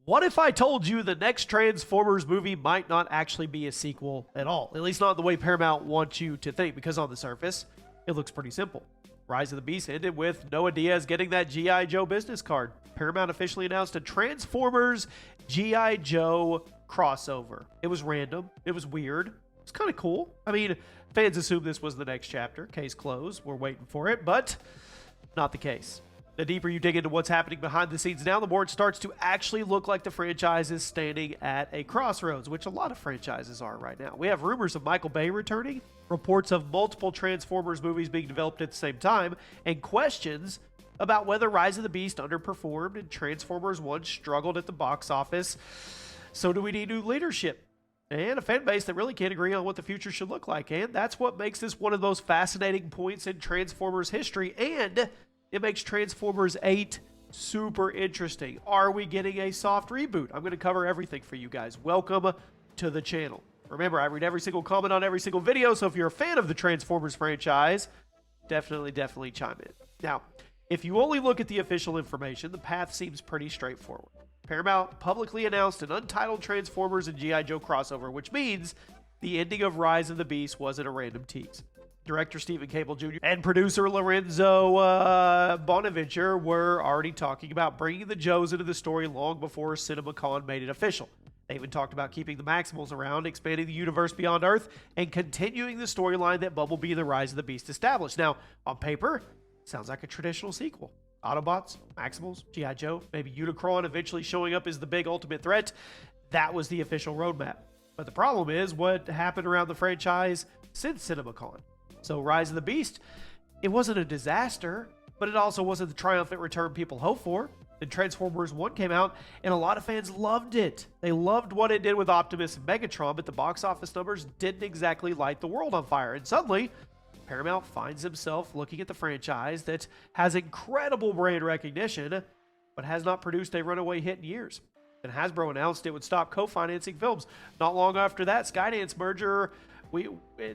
What if I told you the next Transformers movie might not actually be a sequel at all? At least not the way Paramount wants you to think, because on the surface, it looks pretty simple. Rise of the Beast ended with Noah Diaz getting that G.I. Joe business card. Paramount officially announced a Transformers G.I. Joe crossover. It was random. It was weird. It's kind of cool. I mean, fans assumed this was the next chapter. Case closed. We're waiting for it, but not the case. The deeper you dig into what's happening behind the scenes now, the more it starts to actually look like the franchise is standing at a crossroads, which a lot of franchises are right now. We have rumors of Michael Bay returning, reports of multiple Transformers movies being developed at the same time, and questions about whether Rise of the Beast underperformed and Transformers 1 struggled at the box office. So do we need new leadership? And a fan base that really can't agree on what the future should look like. And that's what makes this one of those fascinating points in Transformers history. And it makes Transformers 8 super interesting. Are we getting a soft reboot? I'm going to cover everything for you guys. Welcome to the channel. Remember, I read every single comment on every single video, so if you're a fan of the Transformers franchise, definitely chime in. Now, if you only look at the official information, the path seems pretty straightforward. Paramount publicly announced an untitled Transformers and G.I. Joe crossover, which means the ending of Rise of the Beast wasn't a random tease. Director Stephen Cable Jr. and producer Lorenzo Bonaventure were already talking about bringing the Joes into the story long before CinemaCon made it official. They even talked about keeping the Maximals around, expanding the universe beyond Earth, and continuing the storyline that Bumblebee and the Rise of the Beast established. Now, on paper, sounds like a traditional sequel. Autobots, Maximals, G.I. Joe, maybe Unicron eventually showing up as the big ultimate threat. That was the official roadmap. But the problem is what happened around the franchise since CinemaCon. So Rise of the Beast, it wasn't a disaster, but it also wasn't the triumphant return people hoped for. Then Transformers 1 came out, and a lot of fans loved it. They loved what it did with Optimus and Megatron, but the box office numbers didn't exactly light the world on fire. And suddenly, Paramount finds himself looking at the franchise that has incredible brand recognition, but has not produced a runaway hit in years. And Hasbro announced it would stop co-financing films. Not long after that Skydance merger,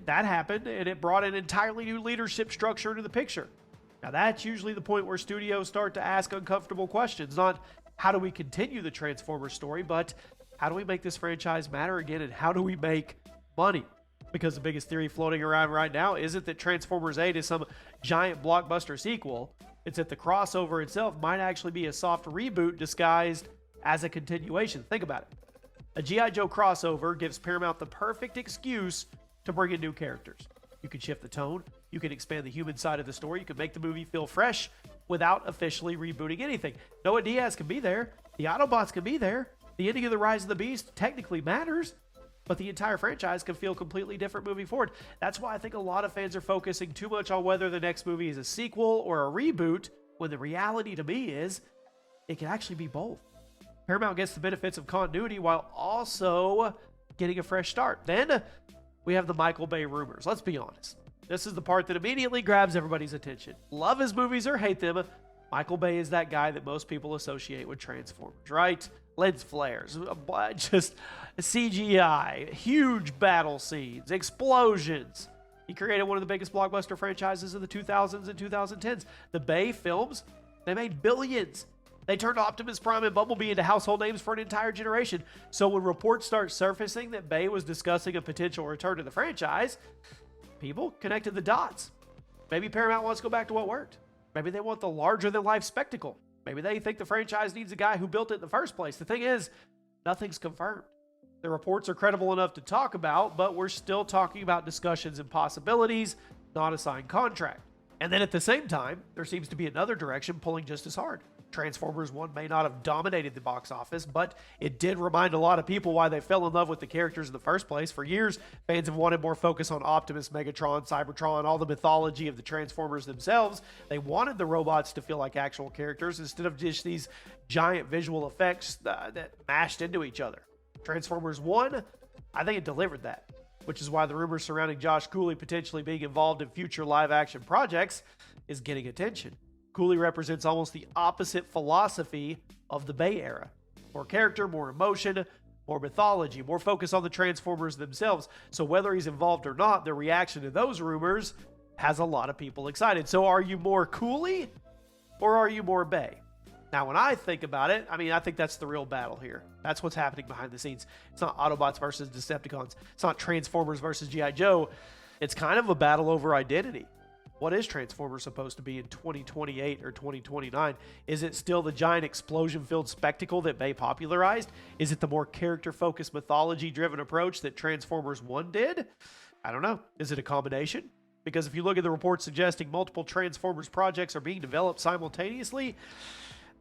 that happened, and it brought an entirely new leadership structure into the picture. Now, that's usually the point where studios start to ask uncomfortable questions. Not how do we continue the Transformers story, but how do we make this franchise matter again, and how do we make money? Because the biggest theory floating around right now isn't that Transformers 8 is some giant blockbuster sequel. It's that the crossover itself might actually be a soft reboot disguised as a continuation. Think about it. A G.I. Joe crossover gives Paramount the perfect excuse to bring in new characters. You can shift the tone, you can expand the human side of the story, you can make the movie feel fresh without officially rebooting anything. Noah Diaz can be there, the Autobots can be there, the ending of the Rise of the Beast technically matters, but the entire franchise can feel completely different moving forward. That's why I think a lot of fans are focusing too much on whether the next movie is a sequel or a reboot, when the reality to me is it can actually be both. Paramount gets the benefits of continuity while also getting a fresh start. Then we have the Michael Bay rumors. Let's be honest. This is the part that immediately grabs everybody's attention. Love his movies or hate them, Michael Bay is that guy that most people associate with Transformers, right? Lens flares, just CGI, huge battle scenes, explosions. He created one of the biggest blockbuster franchises in the 2000s and 2010s. The Bay films, they made billions. They turned Optimus Prime and Bumblebee into household names for an entire generation. So when reports start surfacing that Bay was discussing a potential return to the franchise, people connected the dots. Maybe Paramount wants to go back to what worked. Maybe they want the larger-than-life spectacle. Maybe they think the franchise needs a guy who built it in the first place. The thing is, nothing's confirmed. The reports are credible enough to talk about, but we're still talking about discussions and possibilities, not a signed contract. And then at the same time, there seems to be another direction pulling just as hard. Transformers 1 may not have dominated the box office, but it did remind a lot of people why they fell in love with the characters in the first place. For years, fans have wanted more focus on Optimus, Megatron, Cybertron, all the mythology of the Transformers themselves. They wanted the robots to feel like actual characters instead of just these giant visual effects that mashed into each other. Transformers 1, I think it delivered that, which is why the rumors surrounding Josh Cooley potentially being involved in future live-action projects is getting attention. Cooley represents almost the opposite philosophy of the Bay era. More character, more emotion, more mythology, more focus on the Transformers themselves. So whether he's involved or not, the reaction to those rumors has a lot of people excited. So are you more Cooley or are you more Bay? Now, when I think about it, I mean, I think that's the real battle here. That's what's happening behind the scenes. It's not Autobots versus Decepticons. It's not Transformers versus G.I. Joe. It's kind of a battle over identity. What is Transformers supposed to be in 2028 or 2029? Is it still the giant explosion-filled spectacle that Bay popularized? Is it the more character-focused, mythology-driven approach that Transformers 1 did? I don't know. Is it a combination? Because if you look at the reports suggesting multiple Transformers projects are being developed simultaneously,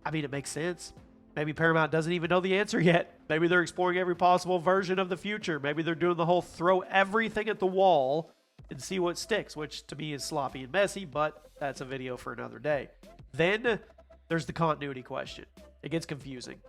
I mean, it makes sense. Maybe Paramount doesn't even know the answer yet. Maybe they're exploring every possible version of the future. Maybe they're doing the whole throw everything at the wall and see what sticks, which to me is sloppy and messy, but that's a video for another day. Then there's the continuity question. It gets confusing.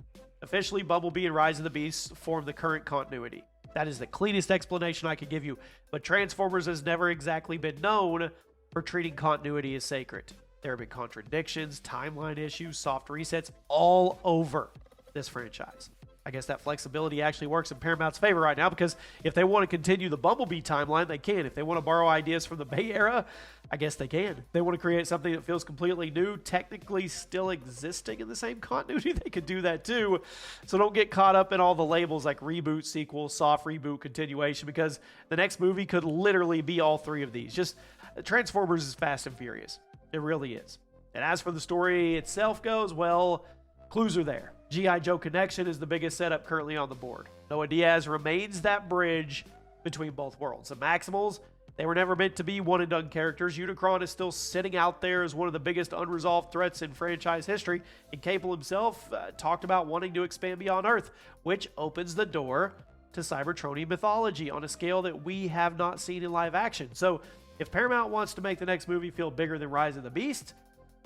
Officially, Bumblebee and Rise of the Beasts form the current continuity. That is the cleanest explanation I could give you, but Transformers has never exactly been known for treating continuity as sacred. There have been contradictions, timeline issues, soft resets all over this franchise. I guess that flexibility actually works in Paramount's favor right now, because if they want to continue the Bumblebee timeline, they can. If they want to borrow ideas from the Bay era, I guess they can. If they want to create something that feels completely new, technically still existing in the same continuity, they could do that too. So don't get caught up in all the labels like reboot, sequel, soft reboot, continuation, because the next movie could literally be all three of these. Just Transformers is fast and furious. It really is. And as for the story itself goes, well, clues are there. G.I. Joe Connection is the biggest setup currently on the board. Noah Diaz remains that bridge between both worlds. The Maximals, they were never meant to be one-and-done characters. Unicron is still sitting out there as one of the biggest unresolved threats in franchise history. And Cable himself talked about wanting to expand beyond Earth, which opens the door to Cybertronian mythology on a scale that we have not seen in live action. So if Paramount wants to make the next movie feel bigger than Rise of the Beast,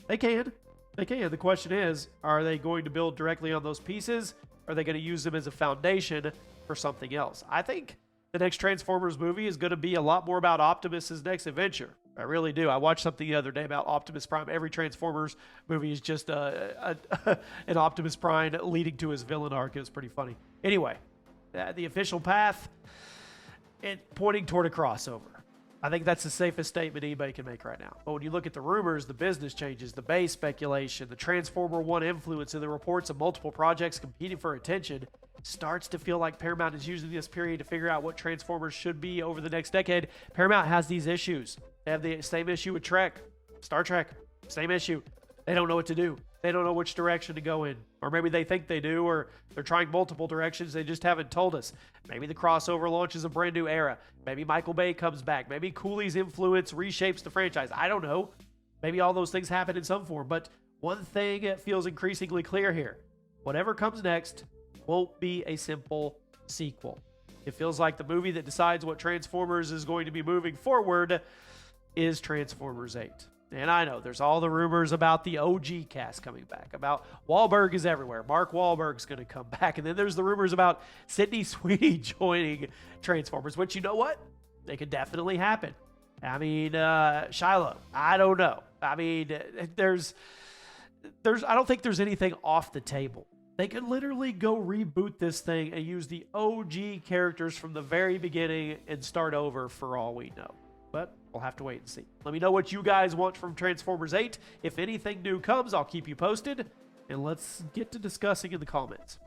they can. They can. The question is, are they going to build directly on those pieces? Are they going to use them as a foundation for something else? I think the next Transformers movie is going to be a lot more about Optimus's next adventure. I really do. I watched something the other day about Optimus Prime. Every Transformers movie is just an Optimus Prime leading to his villain arc. It was pretty funny. Anyway, the official path, it's pointing toward a crossover. I think that's the safest statement anybody can make right now. But when you look at the rumors, the business changes, the Bay speculation, the Transformer 1 influence, and the reports of multiple projects competing for attention, starts to feel like Paramount is using this period to figure out what Transformers should be over the next decade. Paramount has these issues. They have the same issue with Trek, Star Trek, same issue. They don't know what to do. They don't know which direction to go in. Or maybe they think they do, or they're trying multiple directions. They just haven't told us. Maybe the crossover launches a brand new era. Maybe Michael Bay comes back. Maybe Cooley's influence reshapes the franchise. I don't know. Maybe all those things happen in some form. But one thing that feels increasingly clear here. Whatever comes next won't be a simple sequel. It feels like the movie that decides what Transformers is going to be moving forward is Transformers 8. And I know there's all the rumors about the OG cast coming back, about Wahlberg is everywhere. Mark Wahlberg's going to come back. And then there's the rumors about Sydney Sweeney joining Transformers, which, you know what? They could definitely happen. I mean, Shiloh, I don't know. I mean, I don't think there's anything off the table. They could literally go reboot this thing and use the OG characters from the very beginning and start over for all we know. But we'll have to wait and see. Let me know what you guys want from Transformers 8. If anything new comes, I'll keep you posted. And let's get to discussing in the comments.